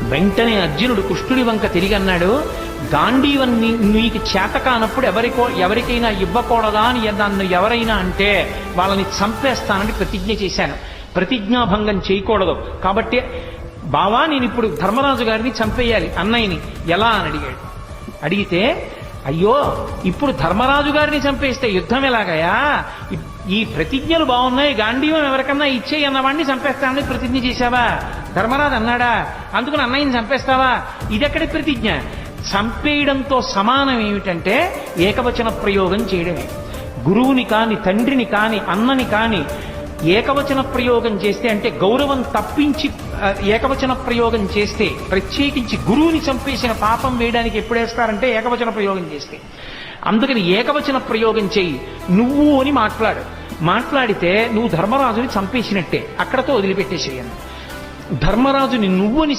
వెంటనే అర్జునుడు కృష్ణుడి వంక తిరిగి అన్నాడు, గాంధీవన్ నీకు చేత కానప్పుడు ఎవరికైనా ఇవ్వకూడదా అని నన్ను ఎవరైనా అంటే వాళ్ళని చంపేస్తానని ప్రతిజ్ఞ చేశాను. ప్రతిజ్ఞాభంగం చేయకూడదు. కాబట్టి బావా నేను ఇప్పుడు ధర్మరాజు గారిని చంపేయాలి అన్నయ్యని ఎలా అని అడిగాడు. అడిగితే అయ్యో ఇప్పుడు ధర్మరాజు గారిని చంపేస్తే యుద్ధం ఎలాగయా, ఈ ప్రతిజ్ఞలు బాగున్నాయి, గాంధీవం ఎవరికన్నా ఇచ్చేయి అన్నవాడిని చంపేస్తానని ప్రతిజ్ఞ చేశావా? ధర్మరాజు అన్నాడా? అందుకని అన్నయ్యని చంపేస్తావా? ఇదెక్కడి ప్రతిజ్ఞ? చంపేయడంతో సమానం ఏమిటంటే ఏకవచన ప్రయోగం చేయడమే. గురువుని కాని, తండ్రిని కాని, అన్నని కాని ఏకవచన ప్రయోగం చేస్తే, అంటే గౌరవం తప్పించి ఏకవచన ప్రయోగం చేస్తే, ప్రత్యేకించి గురువుని చంపేసిన పాపం వేయడానికి ఎప్పుడేస్తారంటే ఏకవచన ప్రయోగం చేస్తే. అందుకని ఏకవచన ప్రయోగం చేయి, నువ్వు అని మాట్లాడితే నువ్వు ధర్మరాజుని చంపేసినట్టే, అక్కడతో వదిలిపెట్టేసేయను. ధర్మరాజుని నువ్వు అని